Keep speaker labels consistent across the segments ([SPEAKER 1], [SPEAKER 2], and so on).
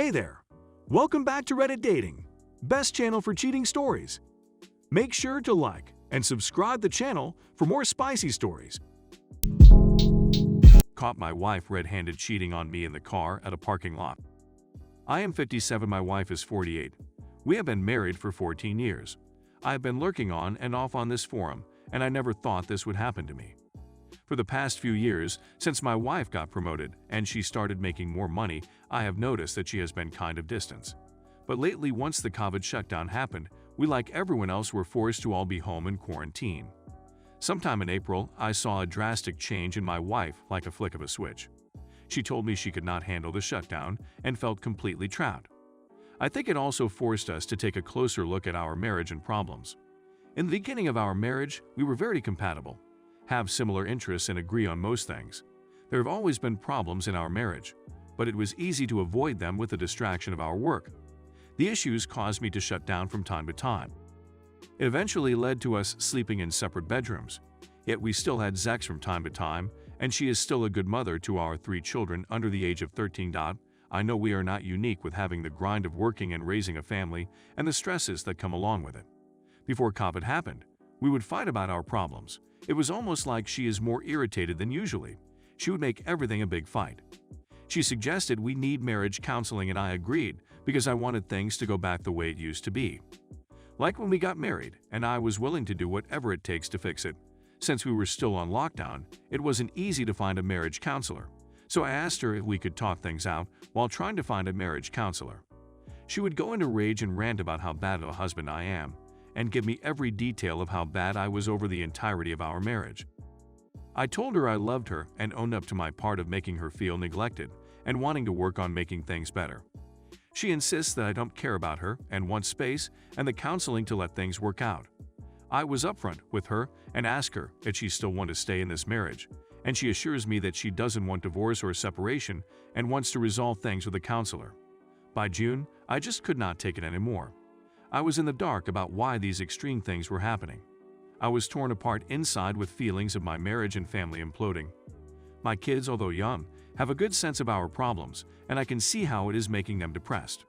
[SPEAKER 1] Hey there! Welcome back to Reddit Dating, best channel for cheating stories. Make sure to like and subscribe the channel for more spicy stories. Caught my wife red-handed cheating on me in the car at a parking lot. I am 57, my wife is 48. We have been married for 14 years. I have been lurking on and off on this forum, and I never thought this would happen to me. For the past few years, since my wife got promoted and she started making more money, I have noticed that she has been kind of distant. But lately, once the COVID shutdown happened, we, like everyone else, were forced to all be home in quarantine. Sometime in April, I saw a drastic change in my wife like a flick of a switch. She told me she could not handle the shutdown and felt completely trapped. I think it also forced us to take a closer look at our marriage and problems. In the beginning of our marriage, we were very compatible, have similar interests and agree on most things. There have always been problems in our marriage, but it was easy to avoid them with the distraction of our work. The issues caused me to shut down from time to time. It eventually led to us sleeping in separate bedrooms, yet we still had sex from time to time, and she is still a good mother to our 3 children under the age of 13. I know we are not unique with having the grind of working and raising a family and the stresses that come along with it. Before COVID happened, we would fight about our problems. It was almost like she is more irritated than usually. She would make everything a big fight. She suggested we need marriage counseling and I agreed because I wanted things to go back the way it used to be. Like when we got married, and I was willing to do whatever it takes to fix it. Since we were still on lockdown, it wasn't easy to find a marriage counselor. So I asked her if we could talk things out while trying to find a marriage counselor. She would go into rage and rant about how bad of a husband I am, and give me every detail of how bad I was over the entirety of our marriage. I told her I loved her and owned up to my part of making her feel neglected and wanting to work on making things better. She insists that I don't care about her and want space and the counseling to let things work out. I was upfront with her and asked her if she still wants to stay in this marriage, and she assures me that she doesn't want divorce or separation and wants to resolve things with a counselor. By June, I just could not take it anymore. I was in the dark about why these extreme things were happening. I was torn apart inside with feelings of my marriage and family imploding. My kids, although young, have a good sense of our problems, and I can see how it is making them depressed.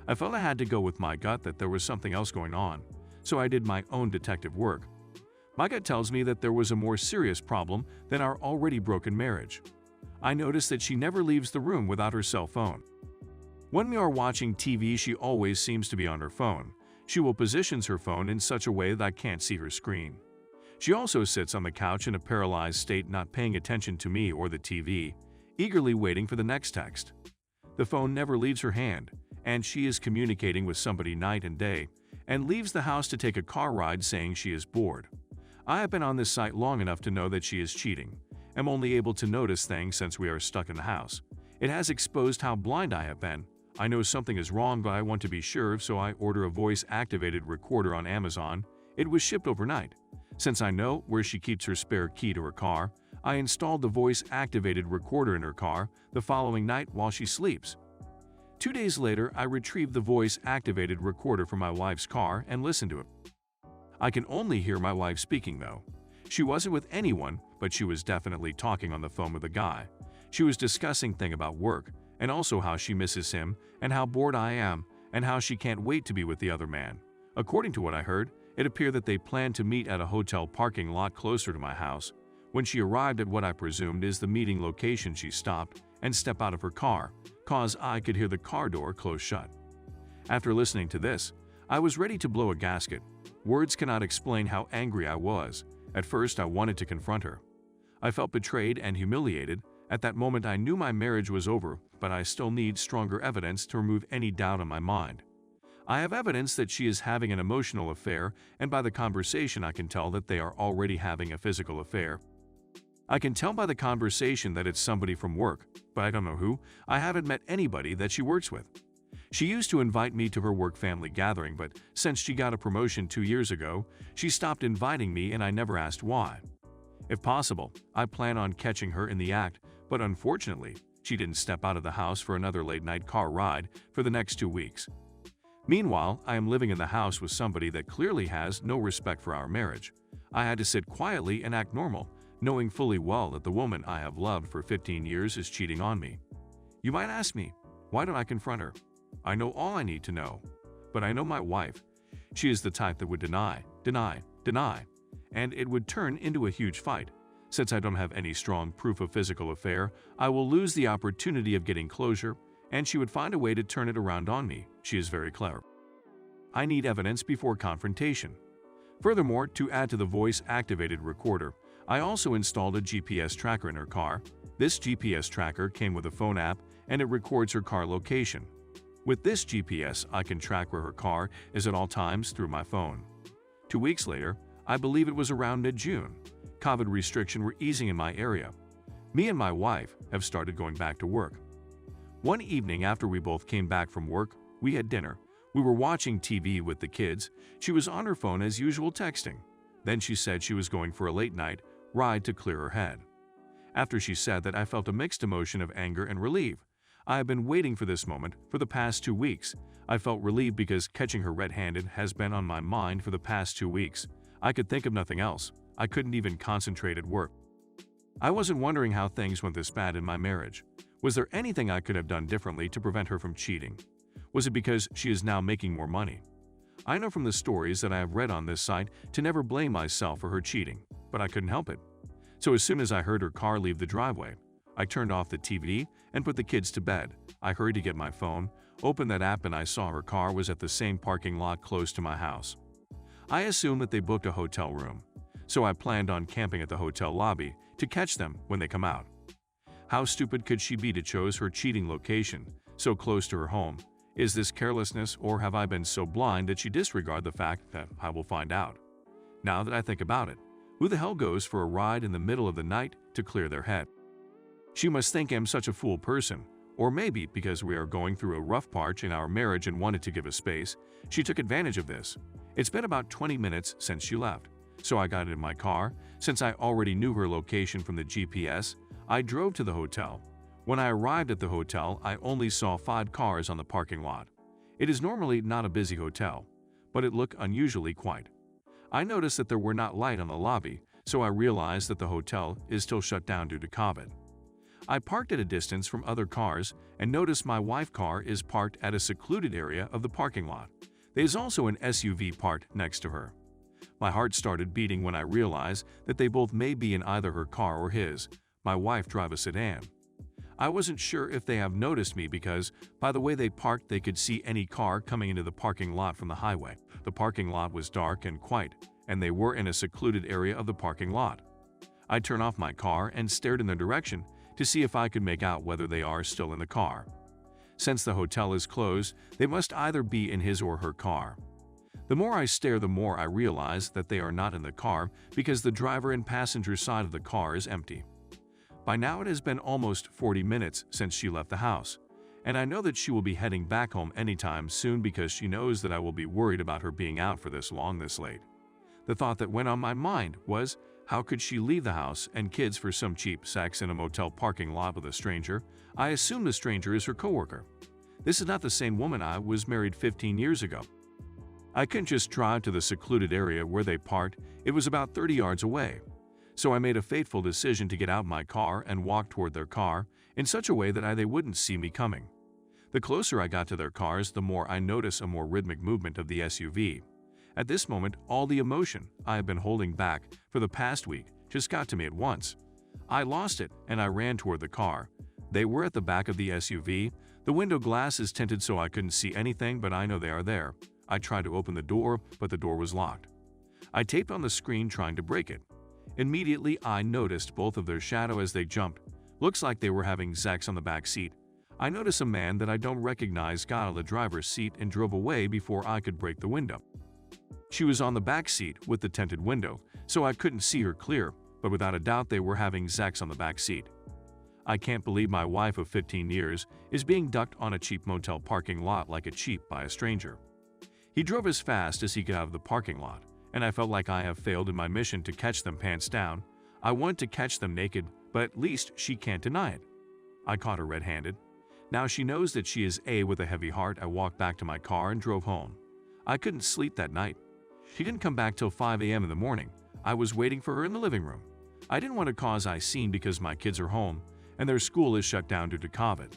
[SPEAKER 1] I felt I had to go with my gut that there was something else going on, so I did my own detective work. My gut tells me that there was a more serious problem than our already broken marriage. I noticed that she never leaves the room without her cell phone. When we are watching TV, she always seems to be on her phone. She will position her phone in such a way that I can't see her screen. She also sits on the couch in a paralyzed state, not paying attention to me or the TV, eagerly waiting for the next text. The phone never leaves her hand, and she is communicating with somebody night and day, and leaves the house to take a car ride saying she is bored. I have been on this site long enough to know that she is cheating. I'm only able to notice things since we are stuck in the house. It has exposed how blind I have been. I know something is wrong, but I want to be sure, so I order a voice-activated recorder on Amazon. It was shipped overnight. Since I know where she keeps her spare key to her car, I installed the voice-activated recorder in her car the following night while she sleeps. 2 days later, I retrieved the voice-activated recorder from my wife's car and listened to it. I can only hear my wife speaking, though. She wasn't with anyone, but she was definitely talking on the phone with a guy. She was discussing things about work, and also how she misses him, and how bored I am, and how she can't wait to be with the other man. According to what I heard, it appeared that they planned to meet at a hotel parking lot closer to my house. When she arrived at what I presumed is the meeting location, she stopped and stepped out of her car, cause I could hear the car door close shut. After listening to this, I was ready to blow a gasket. Words cannot explain how angry I was. At first, I wanted to confront her. I felt betrayed and humiliated. At that moment, I knew my marriage was over, but I still need stronger evidence to remove any doubt in my mind. I have evidence that she is having an emotional affair, and by the conversation I can tell that they are already having a physical affair. I can tell by the conversation that it's somebody from work, but I don't know who. I haven't met anybody that she works with. She used to invite me to her work family gathering, but since she got a promotion 2 years ago, she stopped inviting me and I never asked why. If possible, I plan on catching her in the act, but unfortunately, she didn't step out of the house for another late-night car ride for the next 2 weeks. Meanwhile, I am living in the house with somebody that clearly has no respect for our marriage. I had to sit quietly and act normal, knowing fully well that the woman I have loved for 15 years is cheating on me. You might ask me, why don't I confront her? I know all I need to know. But I know my wife. She is the type that would deny, and it would turn into a huge fight. Since I don't have any strong proof of physical affair, I will lose the opportunity of getting closure, and she would find a way to turn it around on me. She is very clever. I need evidence before confrontation. Furthermore, to add to the voice-activated recorder, I also installed a GPS tracker in her car. This GPS tracker came with a phone app, and it records her car location. With this GPS, I can track where her car is at all times through my phone. 2 weeks later, I believe it was around mid-June, COVID restrictions were easing in my area. Me and my wife have started going back to work. One evening after we both came back from work, we had dinner. We were watching TV with the kids. She was on her phone as usual texting. Then she said she was going for a late-night ride to clear her head. After she said that, I felt a mixed emotion of anger and relief. I have been waiting for this moment for the past 2 weeks. I felt relieved because catching her red-handed has been on my mind for the past 2 weeks. I could think of nothing else. I couldn't even concentrate at work. I wasn't wondering how things went this bad in my marriage. Was there anything I could have done differently to prevent her from cheating? Was it because she is now making more money? I know from the stories that I have read on this site to never blame myself for her cheating, but I couldn't help it. So as soon as I heard her car leave the driveway, I turned off the TV and put the kids to bed. I hurried to get my phone, opened that app, and I saw her car was at the same parking lot close to my house. I assumed that they booked a hotel room, so I planned on camping at the hotel lobby to catch them when they come out. How stupid could she be to choose her cheating location so close to her home? Is this carelessness, or have I been so blind that she disregarded the fact that I will find out? Now that I think about it, who the hell goes for a ride in the middle of the night to clear their head? She must think I'm such a fool person, or maybe because we are going through a rough patch in our marriage and wanted to give us space, she took advantage of this. It's been about 20 minutes since she left, so I got in my car. Since I already knew her location from the GPS, I drove to the hotel. When I arrived at the hotel, I only saw 5 cars on the parking lot. It is normally not a busy hotel, but it looked unusually quiet. I noticed that there were not lights on the lobby, so I realized that the hotel is still shut down due to COVID. I parked at a distance from other cars and noticed my wife's car is parked at a secluded area of the parking lot. There is also an SUV parked next to her. My heart started beating when I realized that they both may be in either her car or his. My wife drives a sedan. I wasn't sure if they have noticed me because, by the way they parked, they could see any car coming into the parking lot from the highway. The parking lot was dark and quiet, and they were in a secluded area of the parking lot. I turned off my car and stared in their direction to see if I could make out whether they are still in the car. Since the hotel is closed, they must either be in his or her car. The more I stare, the more I realize that they are not in the car because the driver and passenger side of the car is empty. By now it has been almost 40 minutes since she left the house, and I know that she will be heading back home anytime soon because she knows that I will be worried about her being out for this long this late. The thought that went on my mind was, how could she leave the house and kids for some cheap sex in a motel parking lot with a stranger? I assume the stranger is her coworker. This is not the same woman. I was married 15 years ago. I couldn't just drive to the secluded area where they parked. It was about 30 yards away. So I made a fateful decision to get out my car and walk toward their car in such a way that they wouldn't see me coming. The closer I got to their cars, the more I noticed a more rhythmic movement of the SUV. At this moment, all the emotion I have been holding back for the past week just got to me at once. I lost it and I ran toward the car. They were at the back of the SUV. The window glass is tinted so I couldn't see anything, but I know they are there. I tried to open the door, but the door was locked. I taped on the screen trying to break it. Immediately, I noticed both of their shadow as they jumped. Looks like they were having sex on the back seat. I noticed a man that I don't recognize got out of the driver's seat and drove away before I could break the window. She was on the back seat with the tinted window, so I couldn't see her clear, but without a doubt they were having sex on the back seat. I can't believe my wife of 15 years is being ducked on a cheap motel parking lot like a cheap by a stranger. He drove as fast as he could out of the parking lot, and I felt like I have failed in my mission to catch them pants down. I want to catch them naked, but at least she can't deny it. I caught her red-handed. Now she knows that she is with a heavy heart. I walked back to my car and drove home. I couldn't sleep that night. She didn't come back till 5 a.m. in the morning. I was waiting for her in the living room. I didn't want to cause a scene because my kids are home, and their school is shut down due to COVID.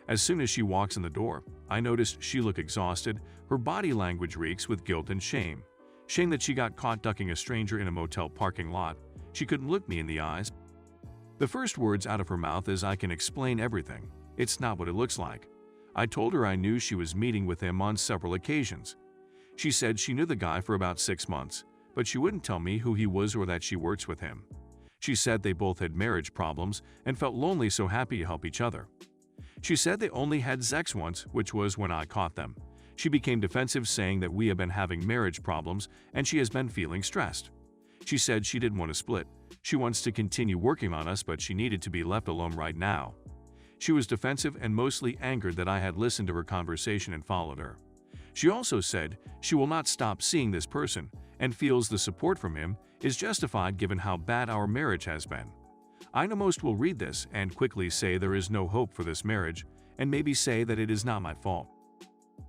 [SPEAKER 1] As soon as she walks in the door, I noticed she looked exhausted. Her body language reeks with guilt and shame. Shame that she got caught ducking a stranger in a motel parking lot. She couldn't look me in the eyes. The first words out of her mouth is, "I can explain everything. It's not what it looks like." I told her I knew she was meeting with him on several occasions. She said she knew the guy for about 6 months, but she wouldn't tell me who he was or that she works with him. She said they both had marriage problems and felt lonely, so happy to help each other. She said they only had sex once, which was when I caught them. She became defensive, saying that we have been having marriage problems and she has been feeling stressed. She said she didn't want to split. She wants to continue working on us, but she needed to be left alone right now. She was defensive and mostly angered that I had listened to her conversation and followed her. She also said she will not stop seeing this person and feels the support from him is justified given how bad our marriage has been. I know most will read this and quickly say there is no hope for this marriage and maybe say that it is not my fault.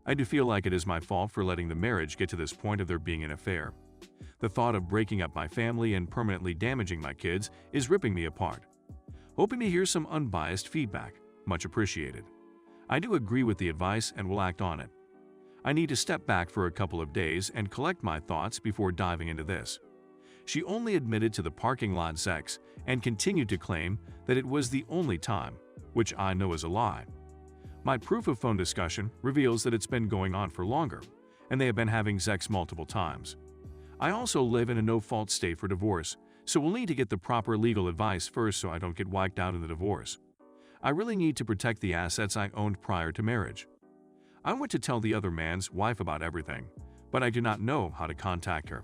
[SPEAKER 1] I do feel like it is my fault for letting the marriage get to this point of there being an affair. The thought of breaking up my family and permanently damaging my kids is ripping me apart. Hoping to hear some unbiased feedback. Much appreciated. I do agree with the advice and will act on it. I need to step back for a couple of days and collect my thoughts before diving into this. She only admitted to the parking lot sex and continued to claim that it was the only time, which I know is a lie. My proof of phone discussion reveals that it's been going on for longer, and they have been having sex multiple times. I also live in a no-fault state for divorce, so we'll need to get the proper legal advice first so I don't get wiped out in the divorce. I really need to protect the assets I owned prior to marriage. I went to tell the other man's wife about everything, but I do not know how to contact her.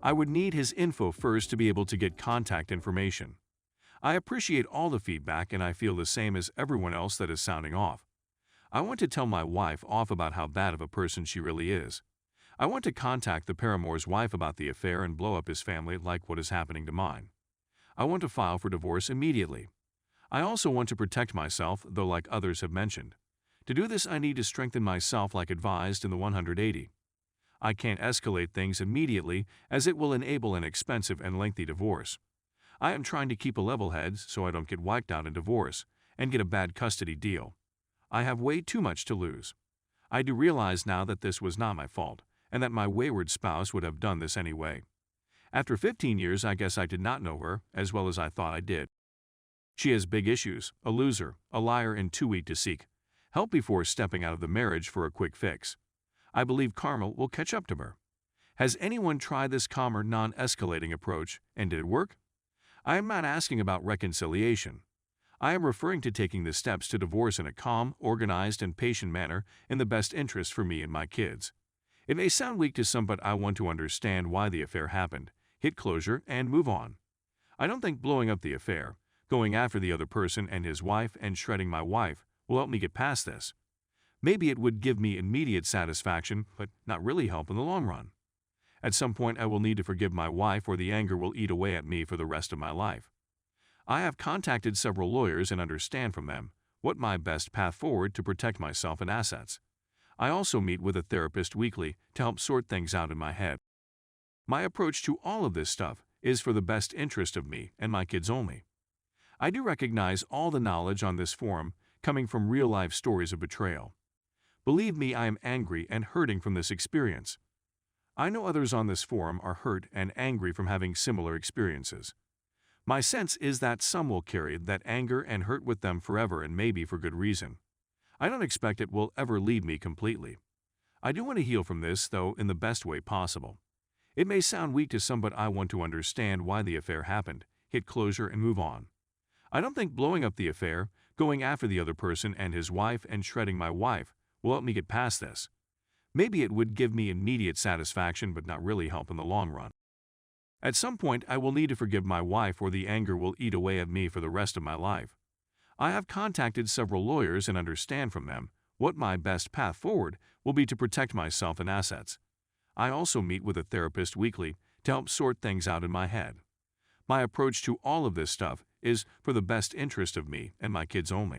[SPEAKER 1] I would need his info first to be able to get contact information. I appreciate all the feedback and I feel the same as everyone else that is sounding off. I want to tell my wife off about how bad of a person she really is. I want to contact the paramour's wife about the affair and blow up his family like what is happening to mine. I want to file for divorce immediately. I also want to protect myself, though like others have mentioned. To do this, I need to strengthen myself like advised in the 180. I can't escalate things immediately as it will enable an expensive and lengthy divorce. I am trying to keep a level head so I don't get wiped out in divorce and get a bad custody deal. I have way too much to lose. I do realize now that this was not my fault and that my wayward spouse would have done this anyway. After 15 years, I guess I did not know her as well as I thought I did. She has big issues, a loser, a liar, and too weak to seek help before stepping out of the marriage for a quick fix. I believe karma will catch up to her. Has anyone tried this calmer, non-escalating approach, and did it work? I am not asking about reconciliation. I am referring to taking the steps to divorce in a calm, organized, and patient manner in the best interest for me and my kids. It may sound weak to some, but I want to understand why the affair happened, hit closure, and move on. I don't think blowing up the affair, going after the other person and his wife, and shredding my wife will help me get past this. Maybe it would give me immediate satisfaction, but not really help in the long run. At some point, I will need to forgive my wife or the anger will eat away at me for the rest of my life. I have contacted several lawyers and understand from them what my best path forward to protect myself and assets. I also meet with a therapist weekly to help sort things out in my head. My approach to all of this stuff is for the best interest of me and my kids only. I do recognize all the knowledge on this forum coming from real-life stories of betrayal. Believe me, I am angry and hurting from this experience. I know others on this forum are hurt and angry from having similar experiences. My sense is that some will carry that anger and hurt with them forever, and maybe for good reason. I don't expect it will ever leave me completely. I do want to heal from this, though, in the best way possible. It may sound weak to some, but I want to understand why the affair happened, hit closure, and move on. I don't think blowing up the affair, going after the other person and his wife, and shredding my wife will help me get past this. Maybe it would give me immediate satisfaction, but not really help in the long run. At some point, I will need to forgive my wife or the anger will eat away at me for the rest of my life. I have contacted several lawyers and understand from them what my best path forward will be to protect myself and assets. I also meet with a therapist weekly to help sort things out in my head. My approach to all of this stuff is for the best interest of me and my kids only.